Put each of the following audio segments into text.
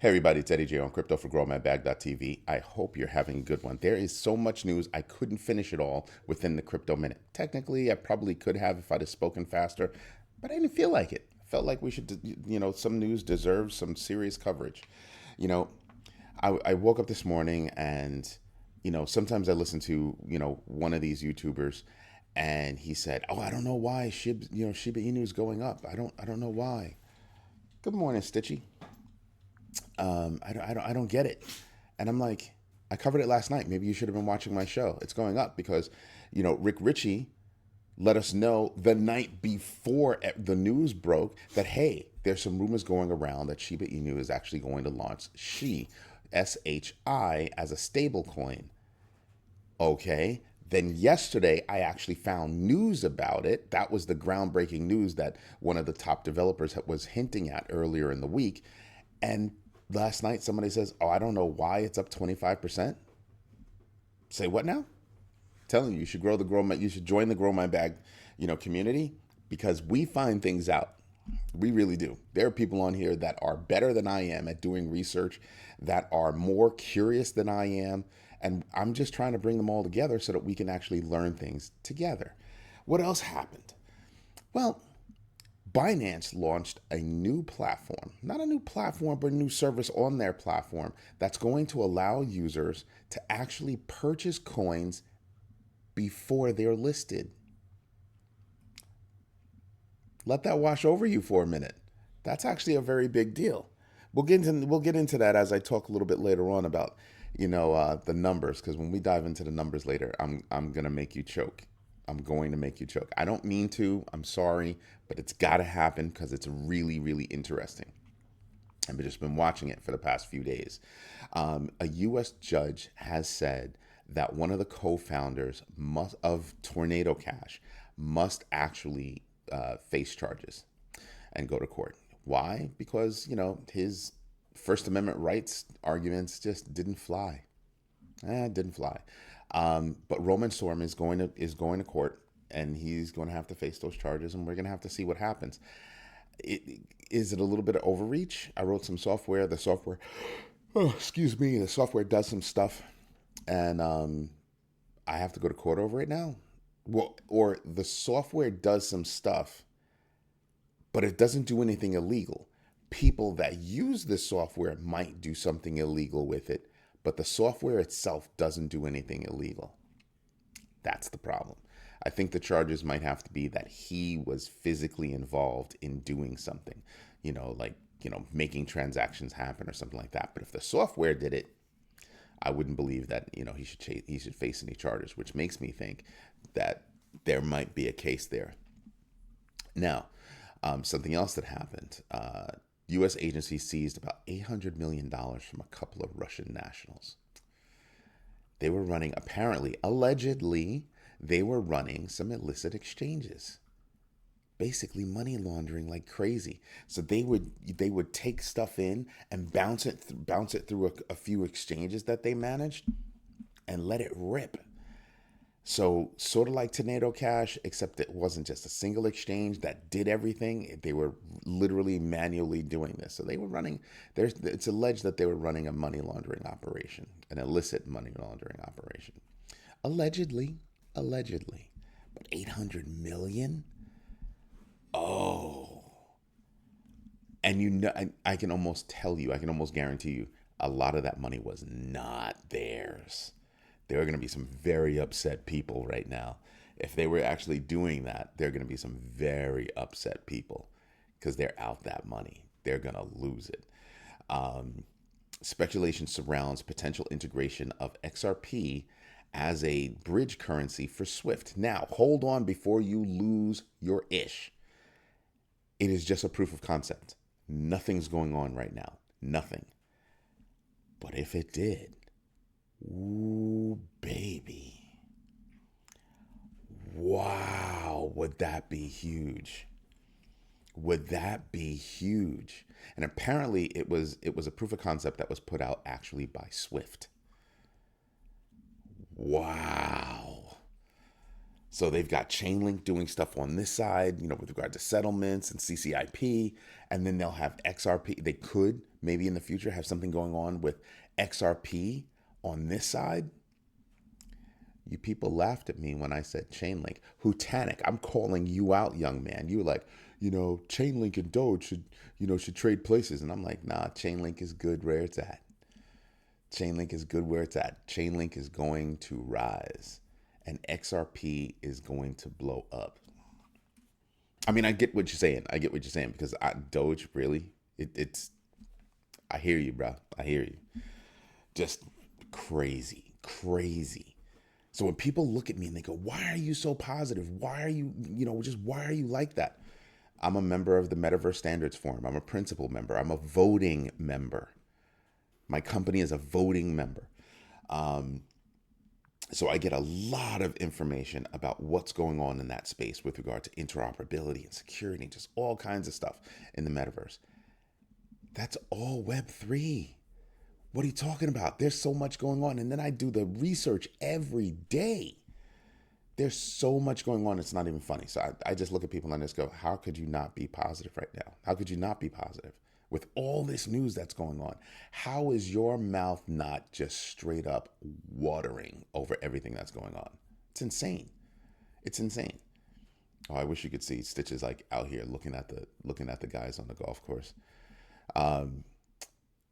Hey everybody, it's Eddie J on Crypto for GrowMyBag.tv. I hope you're having a good one. There is so much news, I couldn't finish it all within the crypto minute. Technically, I probably could have if I'd have spoken faster, but I didn't feel like it. I felt like we should, some news deserves some serious coverage. You know, I woke up this morning and, sometimes I listen to, one of these YouTubers and he said, "Oh, I don't know why Shiba Inu is going up. I don't know why." Good morning, Stitchy. I don't get it. And I'm like, I covered it last night. Maybe you should have been watching my show. It's going up because, Rick Ritchie let us know the night before the news broke that, hey, there's some rumors going around that Shiba Inu is actually going to launch SHI, as a stable coin. Okay. Then yesterday, I actually found news about it. That was the groundbreaking news that one of the top developers was hinting at earlier in the week. And last night, somebody says, "Oh, I don't know why it's up 25%." Say what now? Telling you, you should join the Grow My Bag, community, because we find things out. We really do. There are people on here that are better than I am at doing research, that are more curious than I am, and I'm just trying to bring them all together so that we can actually learn things together. What else happened? Well, Binance launched a new platform, not a new platform, but a new service on their platform that's going to allow users to actually purchase coins before they're listed. Let that wash over you for a minute. That's actually a very big deal. We'll get into that as I talk a little bit later on about the numbers, because when we dive into the numbers later, I'm gonna make you choke. I'm going to make you choke. I don't mean to. I'm sorry, but it's got to happen because it's really, really interesting. I've just been watching it for the past few days. A U.S. judge has said that one of the co-founders of Tornado Cash must actually face charges and go to court. Why? Because his First Amendment rights arguments just didn't fly. It didn't fly. But Roman Storm is going to court, and he's going to have to face those charges, and we're going to have to see what happens. Is it a little bit of overreach? I wrote some software. The software does some stuff, and I have to go to court over it now. Well, or the software does some stuff, but it doesn't do anything illegal. People that use this software might do something illegal with it, but the software itself doesn't do anything illegal. That's the problem. I think the charges might have to be that he was physically involved in doing something, making transactions happen or something like that. But if the software did it, I wouldn't believe that he should face any charges, which makes me think that there might be a case there. Now, something else that happened. U.S. agencies seized about $800 million from a couple of Russian nationals. They were running, allegedly, they were running some illicit exchanges, basically money laundering like crazy. So they would take stuff in and bounce it through a few exchanges that they managed and let it rip. So sort of like Tornado Cash, except it wasn't just a single exchange that did everything. They were literally manually doing this. So they were running, it's alleged that they were running a money laundering operation, an illicit money laundering operation. Allegedly. But 800 million? Oh. And I can almost tell you, I can almost guarantee you, a lot of that money was not theirs. There are going to be some very upset people right now. If they were actually doing that, there are going to be some very upset people because they're out that money. They're going to lose it. Speculation surrounds potential integration of XRP as a bridge currency for Swift. Now, hold on before you lose your ish. It is just a proof of concept. Nothing's going on right now. Nothing. But if it did, ooh, baby. Wow, would that be huge? Would that be huge? And apparently it was a proof of concept that was put out actually by Swift. Wow. So they've got Chainlink doing stuff on this side, with regard to settlements and CCIP, and then they'll have XRP. They could maybe in the future have something going on with XRP on this side. You people laughed at me when I said Chainlink. Hutanic, I'm calling you out, young man. You were like, Chainlink and Doge should trade places. And I'm like, nah, Chainlink is good where it's at. Chainlink is good where it's at. Chainlink is going to rise. And XRP is going to blow up. I mean, I get what you're saying. Because Doge, really, it's. I hear you, bro. I hear you. Just crazy. So when people look at me and they go, "Why are you so positive? Why are you, why are you like that?" I'm a member of the Metaverse Standards Forum. I'm a principal member. I'm a voting member. My company is a voting member. So I get a lot of information about what's going on in that space with regard to interoperability and security, just all kinds of stuff in the metaverse. That's all Web3. What are you talking about? There's so much going on. And then I do the research every day. There's so much going on. It's not even funny. So I just look at people and I just go, how could you not be positive right now? How could you not be positive? With all this news that's going on, how is your mouth not just straight up watering over everything that's going on? It's insane. Oh, I wish you could see Stitches like out here looking at the guys on the golf course.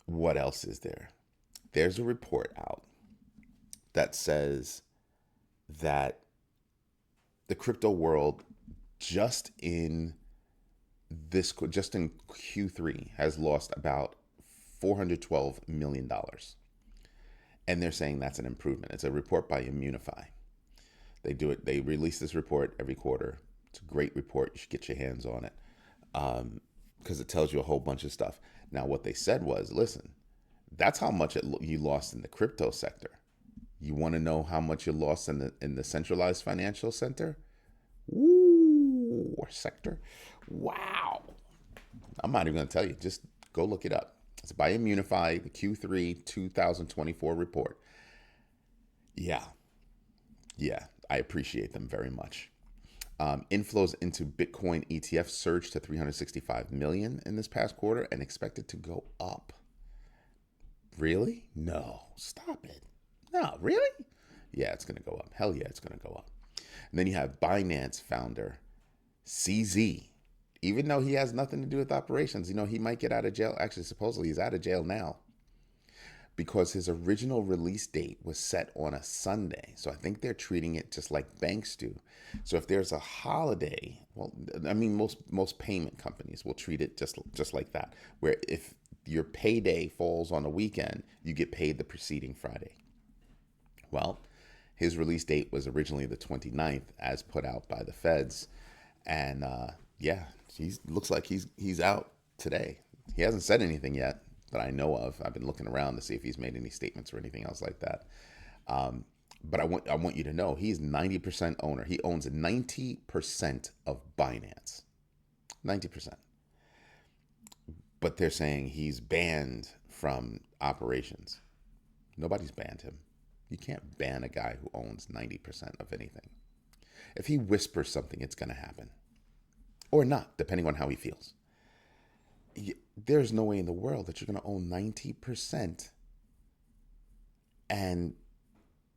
What else is there? There's a report out that says that the crypto world just in Q3 has lost about $412 million. And they're saying that's an improvement. It's a report by Immunefi. They release this report every quarter. It's a great report. You should get your hands on it. Because it tells you a whole bunch of stuff. Now, what they said was, listen, that's how much you lost in the crypto sector. You want to know how much you lost in the centralized financial center? Ooh, sector. Wow. I'm not even going to tell you. Just go look it up. It's by Immunefi, the Q3 2024 report. Yeah. I appreciate them very much. Inflows into Bitcoin ETFs surged to 365 million in this past quarter and expected to go up. Really? No. Stop it. No, really? Yeah, it's going to go up. Hell yeah, it's going to go up. And then you have Binance founder CZ. Even though he has nothing to do with operations, he might get out of jail. Actually, supposedly he's out of jail now because his original release date was set on a Sunday. So I think they're treating it just like banks do. So if there's a holiday, well, I mean, most payment companies will treat it just like that, where if your payday falls on a weekend, you get paid the preceding Friday. Well, his release date was originally the 29th, as put out by the feds. And he looks like he's out today. He hasn't said anything yet that I know of. I've been looking around to see if he's made any statements or anything else like that. But I want you to know he's 90% owner. He owns 90% of Binance. 90%. But they're saying he's banned from operations. Nobody's banned him. You can't ban a guy who owns 90% of anything. If he whispers something, it's going to happen. Or not, depending on how he feels. There's no way in the world that you're going to own 90% and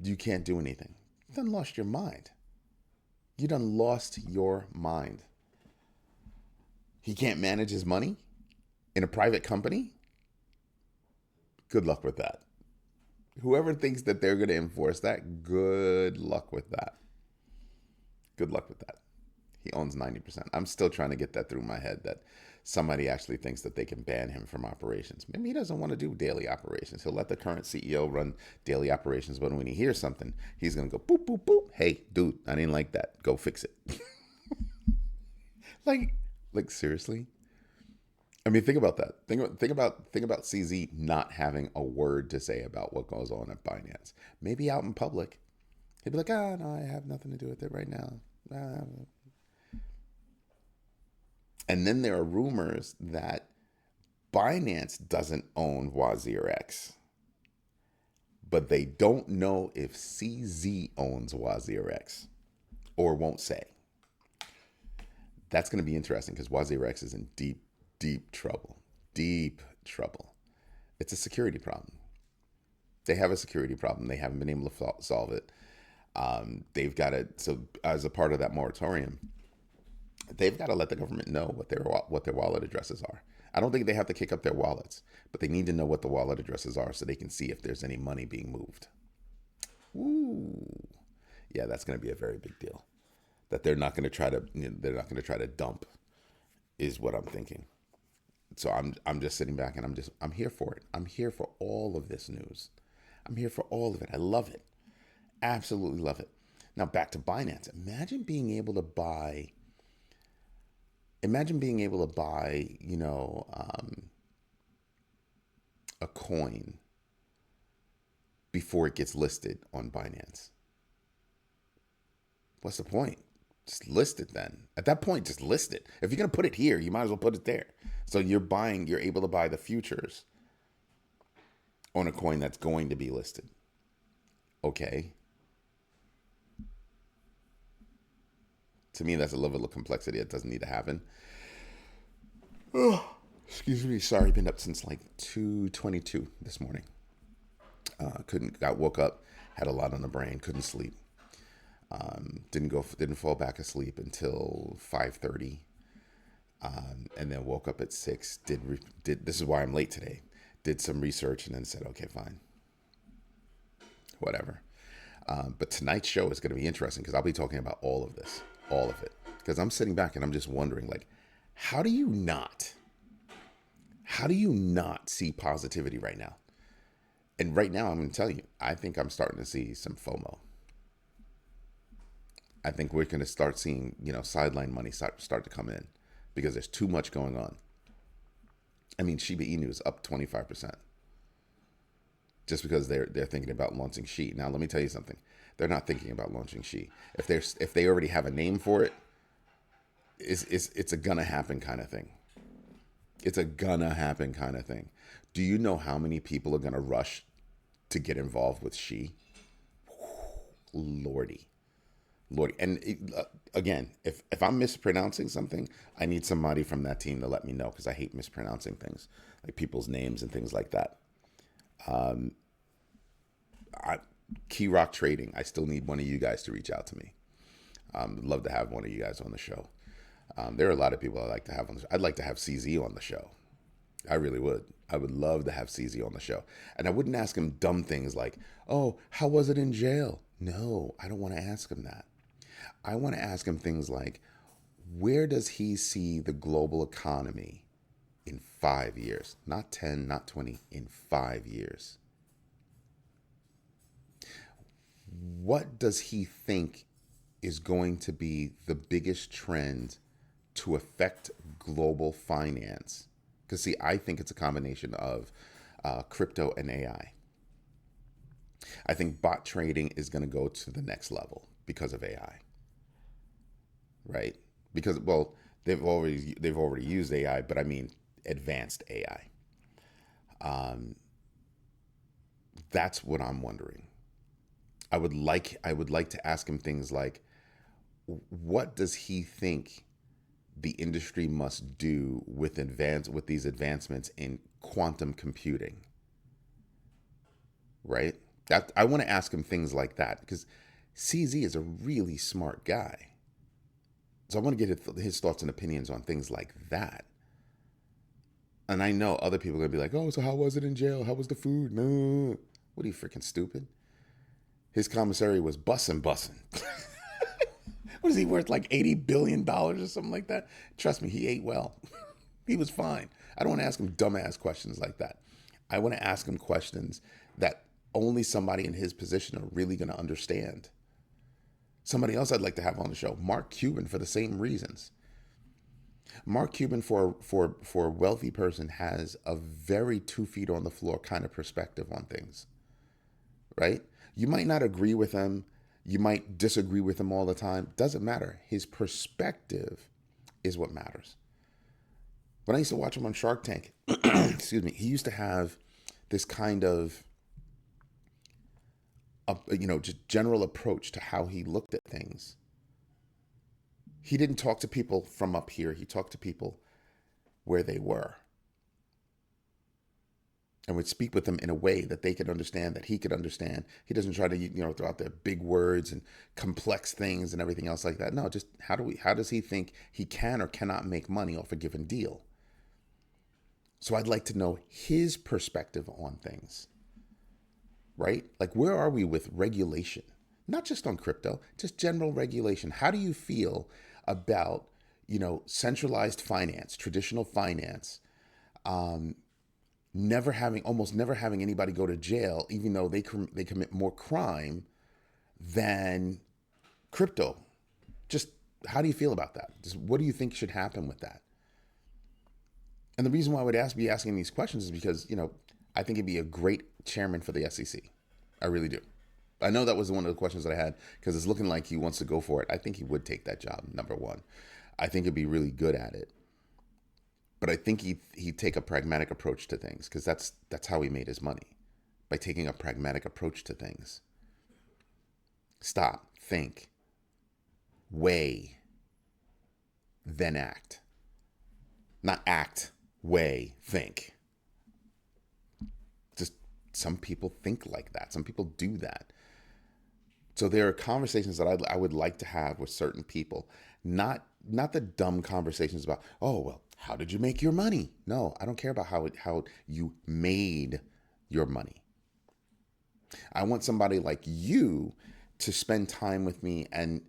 you can't do anything. You done lost your mind. You done lost your mind. He can't manage his money in a private company? Good luck with that. Whoever thinks that they're going to enforce that, good luck with that. Good luck with that. He owns 90%. I'm still trying to get that through my head that somebody actually thinks that they can ban him from operations. Maybe he doesn't want to do daily operations. He'll let the current CEO run daily operations, but when he hears something, he's going to go boop, boop, boop. Hey, dude, I didn't like that. Go fix it. like seriously? I mean, think about that. Think about CZ not having a word to say about what goes on at Binance. Maybe out in public, he'd be like, no, I have nothing to do with it right now. And then there are rumors that Binance doesn't own WazirX, but they don't know if CZ owns WazirX or won't say. That's going to be interesting because WazirX is in deep, deep trouble. Deep trouble. It's a security problem. They have a security problem. They haven't been able to solve it. They've got to, so as a part of that moratorium, they've got to let the government know what their wallet addresses are. I don't think they have to kick up their wallets, but they need to know what the wallet addresses are so they can see if there's any money being moved. Ooh, yeah, that's going to be a very big deal. That they're not going to try to dump, is what I'm thinking. So I'm just sitting back and I'm here for it. I'm here for all of this news. I'm here for all of it. I love it. Absolutely love it. Now back to Binance. Imagine being able to buy, a coin before it gets listed on Binance. What's the point? Just list it then. At that point, just list it. If you're going to put it here, you might as well put it there. So you're able to buy the futures on a coin that's going to be listed. Okay. To me, that's a level of complexity that doesn't need to happen. Oh, excuse me. Sorry, been up since like 2:22 this morning. Woke up, had a lot on the brain, couldn't sleep. Didn't fall back asleep until 5:30, and then woke up at 6. This is why I'm late today. Did some research and then said, okay, fine, whatever. But tonight's show is going to be interesting because I'll be talking about all of this, all of it. Because I'm sitting back and I'm just wondering, like, how do you not see positivity right now? And right now, I'm going to tell you, I think I'm starting to see some FOMO. I think we're going to start seeing, sideline money start to come in because there's too much going on. I mean, Shiba Inu is up 25% just because they're thinking about launching Shi. Now, let me tell you something. They're not thinking about launching Shi. If they already have a name for it, it's a gonna happen kind of thing. It's a gonna happen kind of thing. Do you know how many people are gonna rush to get involved with Shi? Lordy. And again, if I'm mispronouncing something, I need somebody from that team to let me know because I hate mispronouncing things, like people's names and things like that. Key Rock Trading, I still need one of you guys to reach out to me. I'd love to have one of you guys on the show. There are a lot of people I like to have on the show. I'd like to have CZ on the show. I really would. I would love to have CZ on the show. And I wouldn't ask him dumb things like, oh, how was it in jail? No, I don't want to ask him that. I want to ask him things like, where does he see the global economy in 5 years? Not 10, not 20, in 5 years. What does he think is going to be the biggest trend to affect global finance? Because, see, I think it's a combination of crypto and AI. I think bot trading is going to go to the next level because of AI. Right? Because, well, they've already used AI, but I mean advanced AI. That's what I'm wondering. I would like to ask him things like, what does he think the industry must do with these advancements in quantum computing? Right? That I want to ask him things like that because CZ is a really smart guy. So I want to get his thoughts and opinions on things like that. And I know other people are going to be like, oh, so how was it in jail? How was the food? No. What are you, freaking stupid? His commissary was bussin'. What is he worth, like $80 billion or something like that? Trust me, he ate well. He was fine. I don't want to ask him dumbass questions like that. I want to ask him questions that only somebody in his position are really going to understand. Somebody else I'd like to have on the show, Mark Cuban, for the same reasons. Mark Cuban, for a wealthy person, has a very 2 feet on the floor kind of perspective on things, right? You might not agree with him. You might disagree with him all the time. Doesn't matter. His perspective is what matters. When I used to watch him on Shark Tank, excuse me, he used to have this kind of just general approach to how he looked at things He didn't talk to people from up here. He talked to people where they were and would speak with them in a way that they could understand, that he could understand. He doesn't try to, throw out the big words and complex things and everything else like that. No, just how does he think he can or cannot make money off a given deal? So I'd like to know his perspective on things, right? Like, where are we with regulation? Not just on crypto, just general regulation. How do you feel about, centralized finance, traditional finance, almost never having anybody go to jail, even though they commit more crime than crypto? Just how do you feel about that? Just what do you think should happen with that? And the reason why I would be asking these questions is because, I think he'd be a great chairman for the SEC. I really do. I know that was one of the questions that I had because it's looking like he wants to go for it. I think he would take that job, number one. I think he'd be really good at it. But I think he'd take a pragmatic approach to things because that's how he made his money, by taking a pragmatic approach to things. Stop, think, weigh, then act. Not act, weigh, think. Just some people think like that. Some people do that. So there are conversations that I would like to have with certain people, not the dumb conversations about, oh, well, how did you make your money? No, I don't care about how you made your money. I want somebody like you to spend time with me and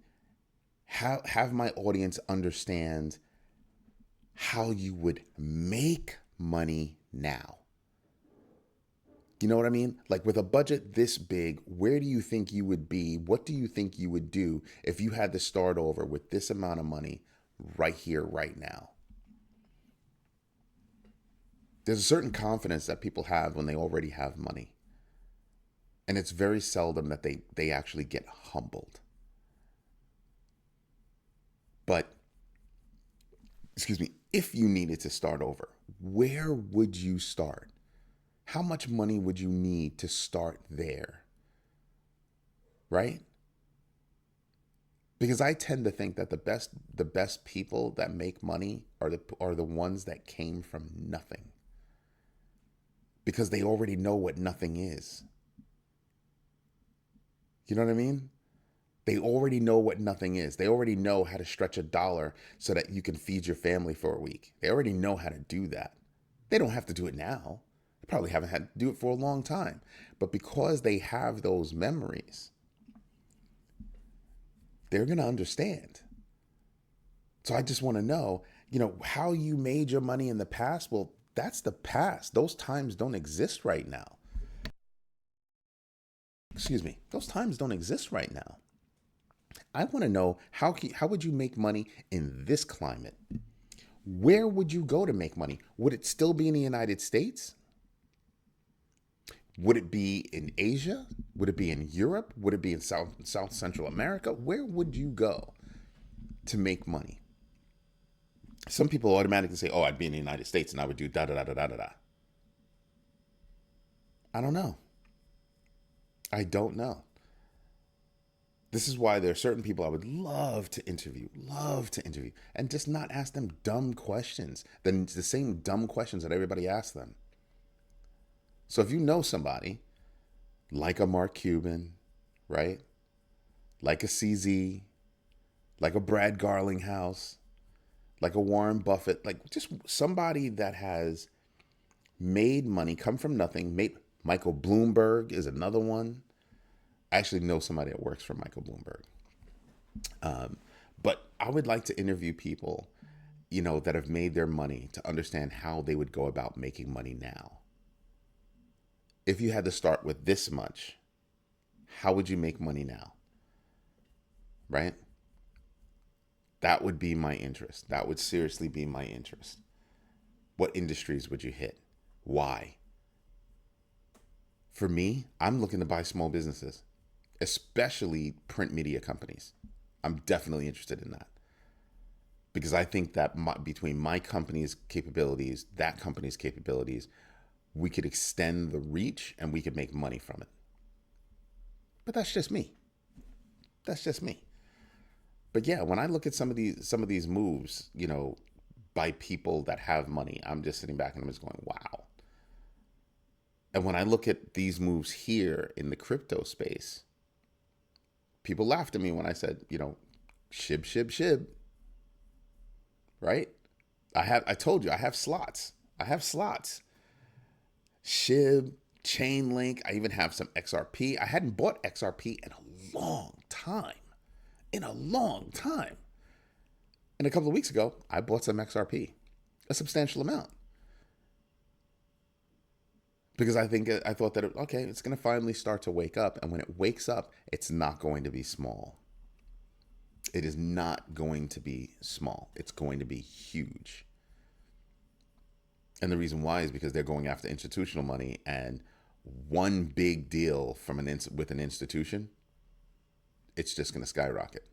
have my audience understand how you would make money now. You know what I mean? Like, with a budget this big, where do you think you would be? What do you think you would do if you had to start over with this amount of money right here, right now? There's a certain confidence that people have when they already have money. And it's very seldom that they actually get humbled. But, excuse me, if you needed to start over, where would you start? How much money would you need to start there? Right? Because I tend to think that the best people that make money are the ones that came from nothing. Because they already know what nothing is. You know what I mean? They already know what nothing is. They already know how to stretch $1 so that you can feed your family for a week. They already know how to do that. They don't have to do it now. They probably haven't had to do it for a long time. But because they have those memories, they're going to understand. So I just want to know, how you made your money in the past. Well, that's the past. Those times don't exist right now. Excuse me. Those times don't exist right now. I want to know how would you make money in this climate? Where would you go to make money? Would it still be in the United States? Would it be in Asia? Would it be in Europe? Would it be in South Central America? Where would you go to make money? Some people automatically say, oh, I'd be in the United States and I would do da da da da da da. I don't know. I don't know. This is why there are certain people I would love to interview, and just not ask them dumb questions, the same dumb questions that everybody asks them. So if you know somebody like a Mark Cuban, right? Like a CZ, like a Brad Garlinghouse, like a Warren Buffett, like just somebody that has made money, come from nothing. Michael Bloomberg is another one. I actually know somebody that works for Michael Bloomberg. But I would like to interview people, that have made their money to understand how they would go about making money now. If you had to start with this much, how would you make money now? Right? That would be my interest. That would seriously be my interest. What industries would you hit? Why? For me, I'm looking to buy small businesses, especially print media companies. I'm definitely interested in that because I think that between my company's capabilities, that company's capabilities, we could extend the reach and we could make money from it. But that's just me. That's just me. But yeah, when I look at some of these moves, by people that have money, I'm just sitting back and I'm just going, wow. And when I look at these moves here in the crypto space, people laughed at me when I said, shib, shib, shib, right? I told you I have slots. I have slots. Shib, Chainlink. I even have some XRP. I hadn't bought XRP in a long time. In a long time. And a couple of weeks ago, I bought some XRP, a substantial amount. Because I thought that, okay, it's going to finally start to wake up. And when it wakes up, it's not going to be small. It is not going to be small. It's going to be huge. And the reason why is because they're going after institutional money, and one big deal with an institution, it's just going to skyrocket.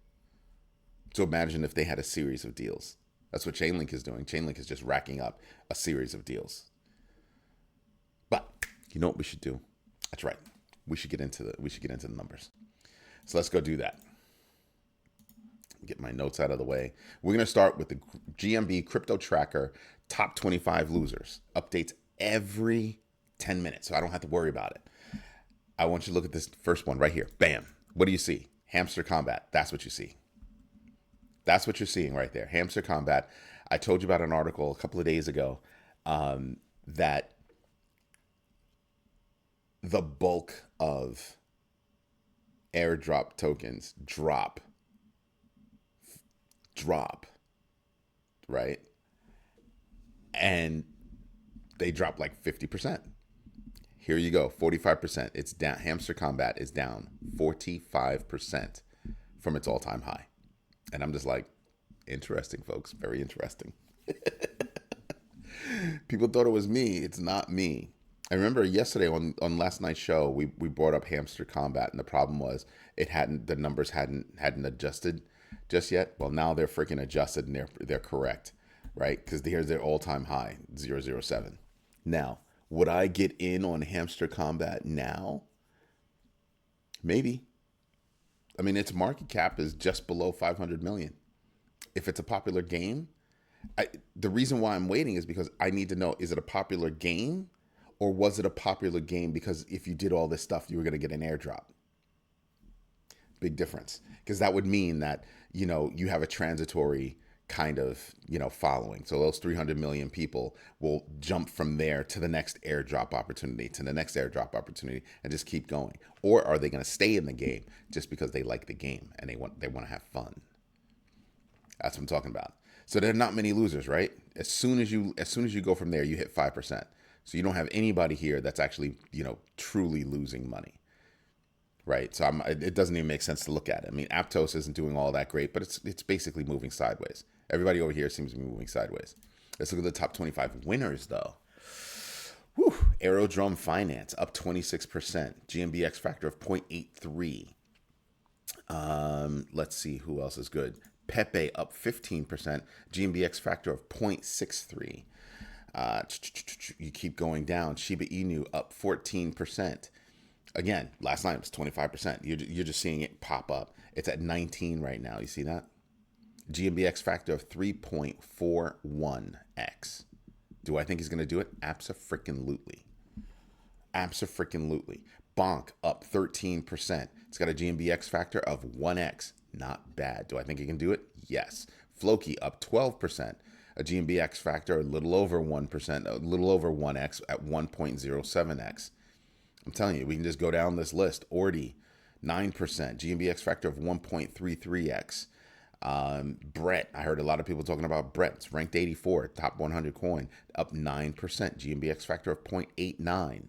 So imagine if they had a series of deals. That's what Chainlink is doing. Chainlink is just racking up a series of deals. But you know what we should do? That's right. We should get into the numbers. So let's go do that. Get my notes out of the way. We're going to start with the GMB Crypto Tracker Top 25 Losers. Updates every 10 minutes, so I don't have to worry about it. I want you to look at this first one right here. Bam. What do you see? Hamster Kombat. That's what you see. That's what you're seeing right there. Hamster Kombat. I told you about an article a couple of days ago that the bulk of airdrop tokens drop, right? And they drop like 50%. Here you go, 45%. It's down. Hamster Kombat is down 45% from its all-time high. And I'm just like, interesting, folks. Very interesting. People thought it was me. It's not me. I remember yesterday on last night's show, we brought up Hamster Kombat, and the problem was the numbers hadn't adjusted just yet. Well, now they're freaking adjusted, and they're correct, right? Because here's their all-time high, 007. Now, would I get in on Hamster Kombat now? Maybe. I mean, its market cap is just below 500 million. If it's a popular game, the reason why I'm waiting is because I need to know, is it a popular game, or was it a popular game because if you did all this stuff, you were going to get an airdrop? Big difference. Because that would mean that, you have a transitory kind of, following. So those 300 million people will jump from there to the next airdrop opportunity, and just keep going. Or are they going to stay in the game just because they like the game and they want to have fun? That's what I'm talking about. So there are not many losers, right? As soon as you go from there, you hit 5%. So you don't have anybody here that's actually, truly losing money. Right. So it doesn't even make sense to look at it. I mean, Aptos isn't doing all that great, but it's basically moving sideways. Everybody over here seems to be moving sideways. Let's look at the top 25 winners, though. Whew. Aerodrome Finance up 26%. GMBX factor of 0.83. Let's see who else is good. Pepe up 15%. GMBX factor of 0.63. You keep going down. Shiba Inu up 14%. Again, last night it was 25%. You're just seeing it pop up. It's at 19 right now. You see that? GMBX factor of 3.41x. Do I think he's going to do it? Abso-freaking-lutely. Abso-freaking-lutely. Bonk up 13%. It's got a GMBX factor of 1x. Not bad. Do I think he can do it? Yes. Floki up 12%. A GMBX factor a little over 1%, a little over 1x at 1.07x. I'm telling you, we can just go down this list. Ordi, 9%. GMBX factor of 1.33x. Brett, I heard a lot of people talking about Brett. It's ranked 84, top 100 coin, up 9%. GMBX factor of 0.89.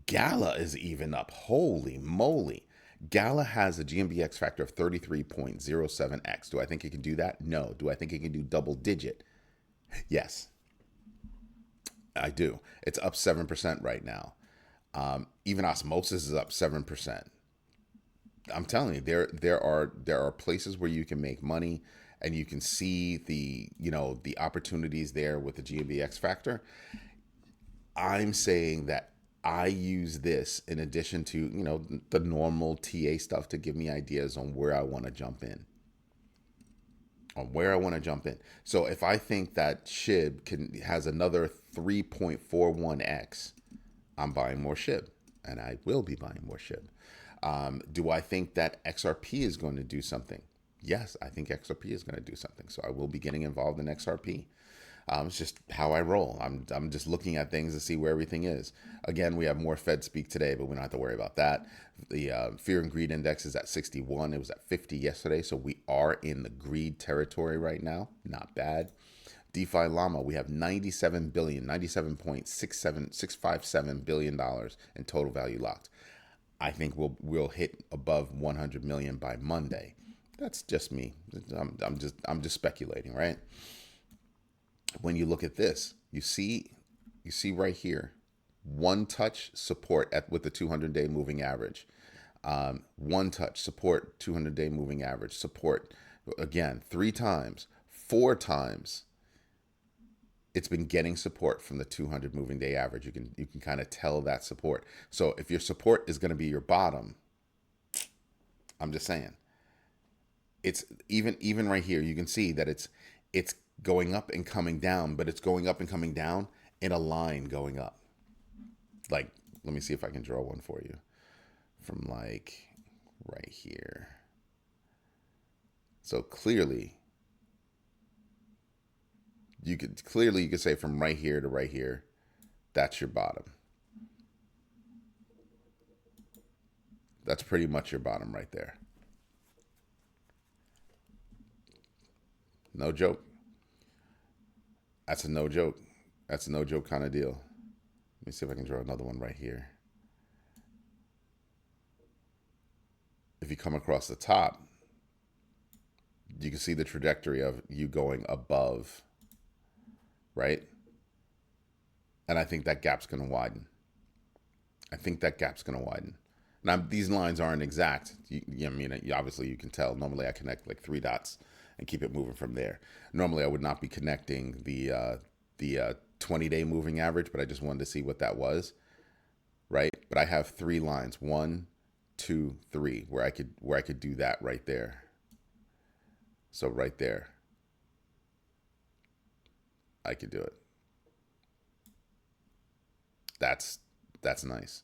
Gala is even up. Holy moly. Gala has a GMBX factor of 33.07x. Do I think it can do that? No. Do I think it can do double digit? Yes, I do. It's up 7% right now. Even Osmosis is up 7%. I'm telling you, there are places where you can make money, and you can see the opportunities there with the GMBX factor. I'm saying that I use this in addition to the normal TA stuff to give me ideas on where I want to jump in. on where I want to jump in. So if I think that SHIB has another 3.41x, I'm buying more SHIB, and I will be buying more SHIB. Do I think that XRP is going to do something? Yes, I think XRP is going to do something. So I will be getting involved in XRP. It's just how I roll. I'm just looking at things to see where everything is. Again, we have more Fed speak today, but we don't have to worry about that. The fear and greed index is at 61. It was at 50 yesterday. So we are in the greed territory right now. Not bad. DeFi Llama, we have 97 billion, $97.657 billion in total value locked. I think we'll hit above 100 million by Monday. That's just me. I'm just speculating, right? When you look at this, you see right here, one touch support with the 200-day moving average. One touch support, 200-day moving average support. Again, 3 times, 4 times. It's been getting support from the 200 moving day average. You can kind of tell that support. So if your support is going to be your bottom, I'm just saying, it's even right here. You can see that it's going up and coming down, but it's going up and coming down in a line going up. Like, let me see if I can draw one for you from like right here. So clearly you could say from right here to right here, that's your bottom. That's pretty much your bottom right there. No joke. That's a no joke. That's a no joke kind of deal. Let me see if I can draw another one right here. If you come across the top, you can see the trajectory of you going above, right? And I think that gap's going to widen. Now, these lines aren't exact. Obviously you can tell. Normally I connect like 3 dots and keep it moving from there. Normally I would not be connecting the 20-day moving average, but I just wanted to see what that was, right? But I have 3 lines, 1, 2, 3, where I could do that right there. So right there, I could do it. That's nice.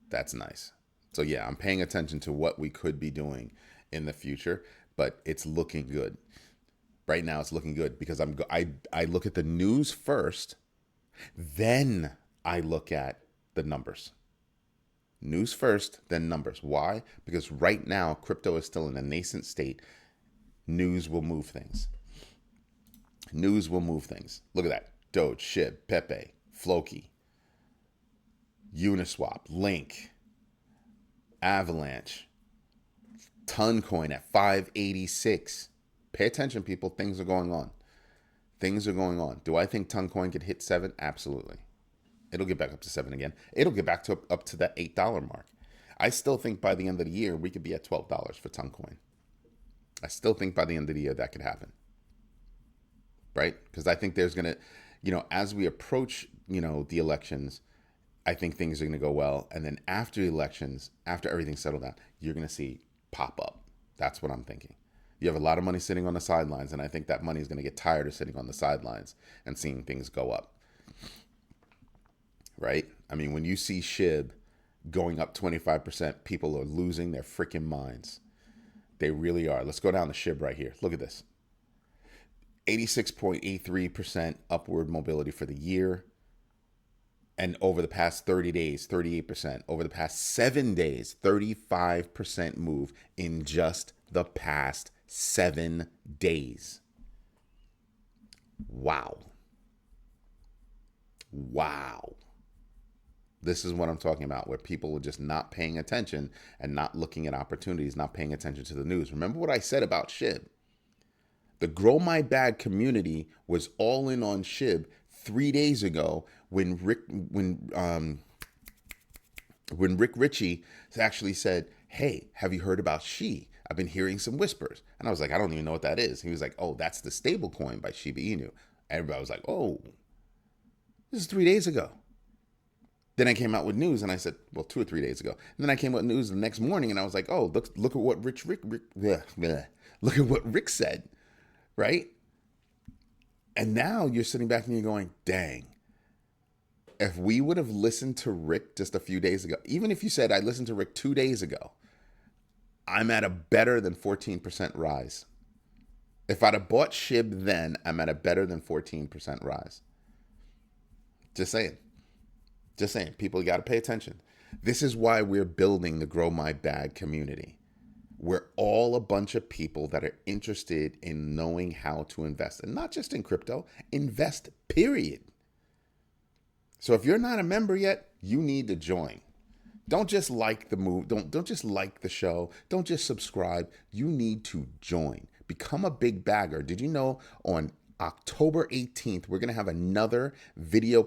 That's nice. So yeah, I'm paying attention to what we could be doing in the future, but it's looking good. Right now it's looking good because I look at the news first, then I look at the numbers. News first, then numbers. Why? Because right now crypto is still in a nascent state. News will move things. News will move things. Look at that. Doge, SHIB, Pepe, Floki, Uniswap, Link, Avalanche, Toncoin at 586. Pay attention, people. Things are going on. Things are going on. Do I think Toncoin could hit 7? Absolutely. It'll get back up to 7 again. It'll get back to up to that $8 mark. I still think by the end of the year, we could be at $12 for Toncoin. I still think by the end of the year that could happen. Right? Because I think there's going to, as we approach, the elections, I think things are going to go well. And then after the elections, after everything's settled down, you're going to see pop up. That's what I'm thinking. You have a lot of money sitting on the sidelines, and I think that money is going to get tired of sitting on the sidelines and seeing things go up. Right? I mean, when you see SHIB going up 25%, people are losing their freaking minds. They really are. Let's go down to SHIB right here. Look at this. 86.83% upward mobility for the year. And over the past 30 days, 38%. Over the past 7 days, 35% move in just the past 7 days. Wow. Wow. This is what I'm talking about, where people are just not paying attention and not looking at opportunities, not paying attention to the news. Remember what I said about SHIB? The Grow My Bag community was all in on SHIB 3 days ago when Rick Ritchie actually said, "Hey, have you heard about She? I've been hearing some whispers." And I was like, "I don't even know what that is." He was like, "Oh, that's the stable coin by Shiba Inu." Everybody was like, "Oh, this is 3 days ago." Then I came out with news and I said, well, 2 or 3 days ago. And then I came out with news the next morning and I was like, "Oh, look at what look at what Rick said." right? And now you're sitting back and you're going, dang, if we would have listened to Rick just a few days ago, even if you said I listened to Rick 2 days ago, I'm at a better than 14% rise. If I'd have bought SHIB then, I'm at a better than 14% rise. Just saying. Just saying. People got to pay attention. This is why we're building the Grow My Bag community. We're all a bunch of people that are interested in knowing how to invest. And not just in crypto, invest, period. So if you're not a member yet, you need to join. Don't just like the move. Don't just like the show. Don't just subscribe. You need to join. Become a big bagger. Did you know on October 18th, we're going to have another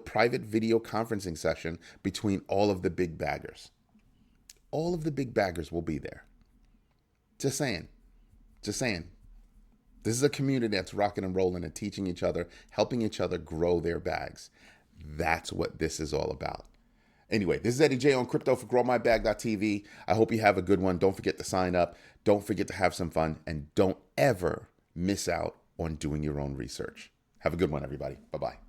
private video conferencing session between all of the big baggers. All of the big baggers will be there. Just saying. Just saying. This is a community that's rocking and rolling and teaching each other, helping each other grow their bags. That's what this is all about. Anyway, this is Eddie J on crypto for growmybag.tv. I hope you have a good one. Don't forget to sign up. Don't forget to have some fun. And don't ever miss out on doing your own research. Have a good one, everybody. Bye-bye.